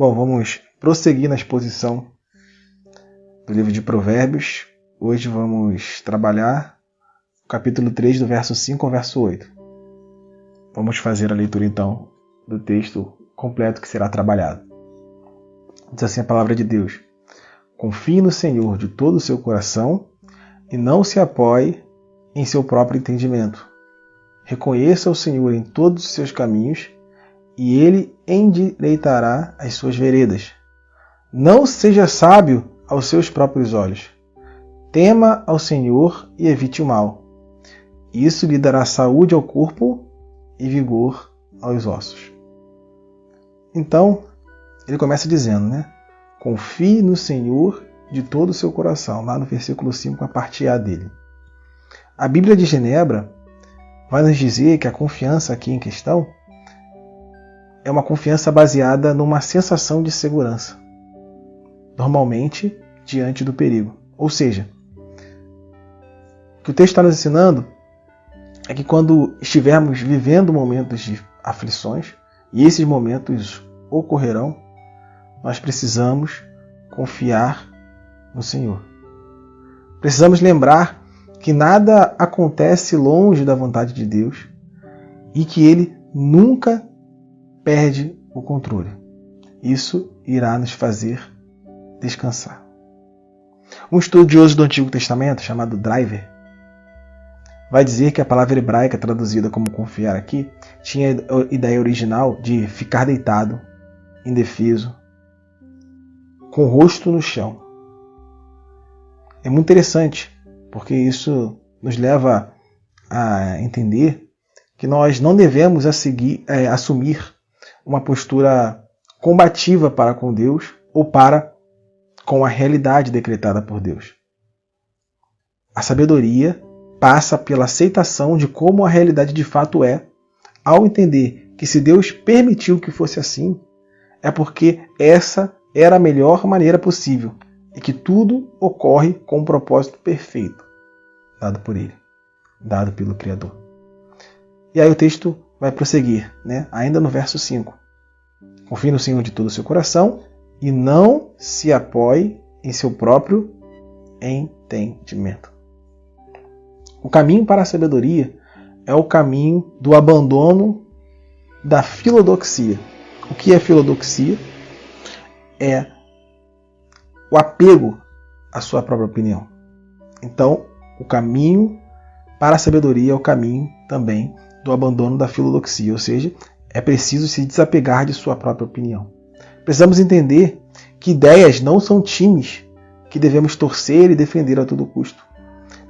Bom, vamos prosseguir na exposição do livro de Provérbios. Hoje vamos trabalhar o capítulo 3, do verso 5 ao verso 8. Vamos fazer a leitura, então, do texto completo que será trabalhado. Diz assim a palavra de Deus: confie no Senhor de todo o seu coração e não se apoie em seu próprio entendimento. Reconheça o Senhor em todos os seus caminhos e Ele endireitará as suas veredas. Não seja sábio aos seus próprios olhos. Tema ao Senhor e evite o mal. Isso lhe dará saúde ao corpo e vigor aos ossos. Então, ele começa dizendo, confie no Senhor de todo o seu coração, lá no versículo 5, a parte A dele. A Bíblia de Genebra vai nos dizer que a confiança aqui em questão é uma confiança baseada numa sensação de segurança, normalmente diante do perigo. Ou seja, o que o texto está nos ensinando é que quando estivermos vivendo momentos de aflições, e esses momentos ocorrerão, nós precisamos confiar no Senhor. Precisamos lembrar que nada acontece longe da vontade de Deus e que Ele nunca perde o controle. Isso irá nos fazer descansar. Um estudioso do Antigo Testamento, chamado Driver, vai dizer que a palavra hebraica traduzida como confiar aqui tinha a ideia original de ficar deitado, indefeso, com o rosto no chão. É muito interessante, porque isso nos leva a entender que nós não devemos assumir uma postura combativa para com Deus ou para com a realidade decretada por Deus. A sabedoria passa pela aceitação de como a realidade de fato é, ao entender que se Deus permitiu que fosse assim, é porque essa era a melhor maneira possível e que tudo ocorre com um propósito perfeito, dado por Ele, dado pelo Criador. E aí o texto vai prosseguir, ainda no verso 5. Confie no Senhor de todo o seu coração e não se apoie em seu próprio entendimento. O caminho para a sabedoria é o caminho do abandono da filodoxia. O que é filodoxia? É o apego à sua própria opinião. Então, o caminho para a sabedoria é o caminho também do abandono da filodoxia, ou seja, é preciso se desapegar de sua própria opinião. Precisamos entender que ideias não são times que devemos torcer e defender a todo custo,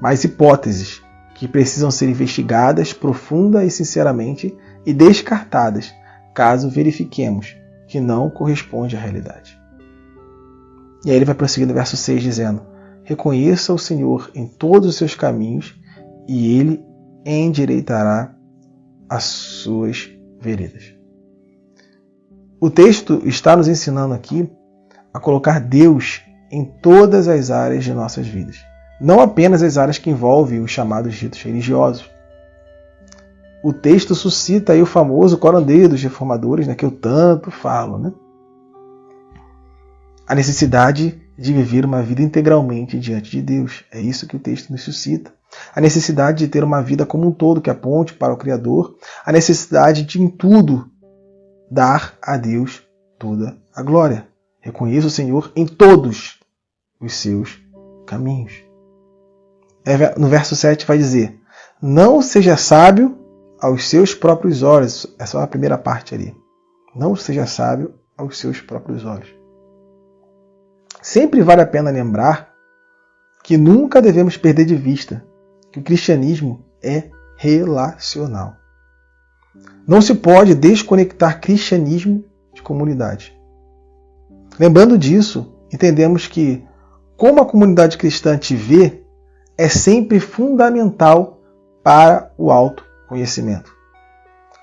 mas hipóteses que precisam ser investigadas profunda e sinceramente e descartadas, caso verifiquemos que não corresponde à realidade. E aí ele vai prosseguir no verso 6 dizendo: reconheça o Senhor em todos os seus caminhos e Ele endireitará as suas veredas. O texto está nos ensinando aqui a colocar Deus em todas as áreas de nossas vidas. Não apenas as áreas que envolvem os chamados ritos religiosos. O texto suscita aí o famoso corandeio dos reformadores, que eu tanto falo. A necessidade de viver uma vida integralmente diante de Deus. É isso que o texto nos suscita. A necessidade de ter uma vida como um todo que aponte para o Criador. A necessidade de, em tudo, dar a Deus toda a glória. Reconheça o Senhor em todos os seus caminhos. No verso 7 vai dizer: não seja sábio aos seus próprios olhos. Essa é a primeira parte ali. Não seja sábio aos seus próprios olhos. Sempre vale a pena lembrar que nunca devemos perder de vista que o cristianismo é relacional. Não se pode desconectar cristianismo de comunidade. Lembrando disso, entendemos que, como a comunidade cristã te vê, é sempre fundamental para o autoconhecimento.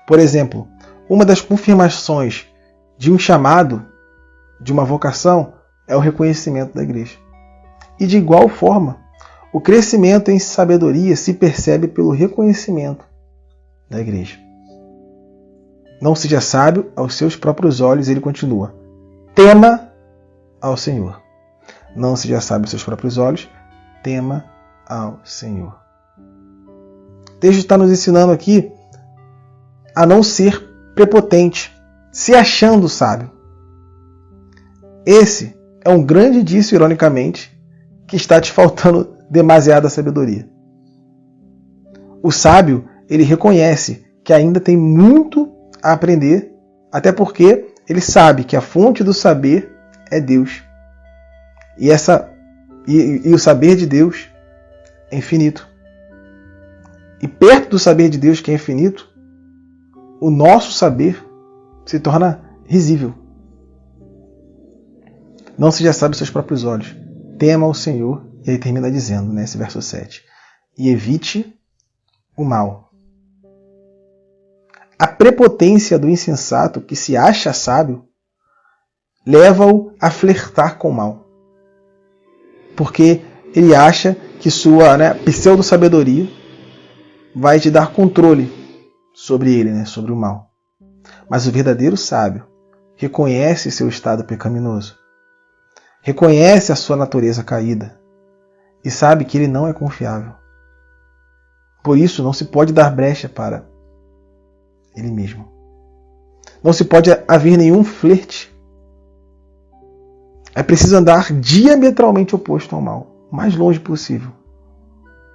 Por exemplo, uma das confirmações de um chamado, de uma vocação, é o reconhecimento da igreja. E de igual forma, o crescimento em sabedoria se percebe pelo reconhecimento da igreja. Não seja sábio aos seus próprios olhos, ele continua. tema ao Senhor. Não seja sábio aos seus próprios olhos, tema ao Senhor. O texto está nos ensinando aqui a não ser prepotente, se achando sábio. Esse é um grande indício, ironicamente, que está te faltando demasiada sabedoria. O sábio, ele reconhece que ainda tem muito a aprender, até porque ele sabe que a fonte do saber é Deus. E o saber de Deus é infinito. E perto do saber de Deus, que é infinito, o nosso saber se torna risível. Não seja sábio aos seus próprios olhos. Tema o Senhor. E aí termina dizendo, nesse verso 7. E evite o mal. A prepotência do insensato, que se acha sábio, leva-o a flertar com o mal. Porque ele acha que sua pseudo-sabedoria vai te dar controle sobre ele, sobre o mal. Mas o verdadeiro sábio reconhece seu estado pecaminoso, reconhece a sua natureza caída e sabe que ele não é confiável. Por isso não se pode dar brecha para ele mesmo. Não se pode haver nenhum flerte. É preciso andar diametralmente oposto ao mal, o mais longe possível.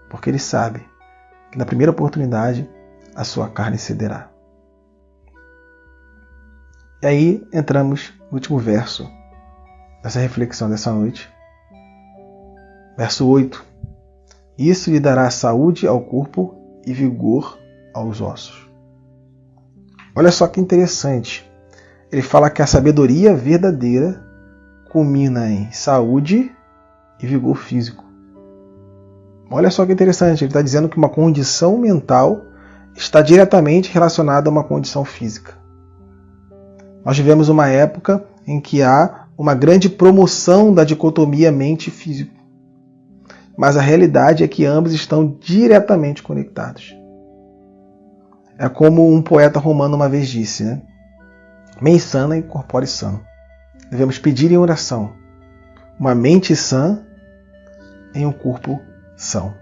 Porque ele sabe que na primeira oportunidade a sua carne cederá. E aí entramos no último verso dessa reflexão dessa noite. Verso 8. Isso lhe dará saúde ao corpo e vigor aos ossos. Olha só que interessante. Ele fala que a sabedoria verdadeira culmina em saúde e vigor físico. Olha só que interessante. Ele está dizendo que uma condição mental está diretamente relacionada a uma condição física. Nós vivemos uma época em que há uma grande promoção da dicotomia mente-físico. Mas a realidade é que ambos estão diretamente conectados. É como um poeta romano uma vez disse, Mens sana e corpore sano. Devemos pedir em oração uma mente sã em um corpo são.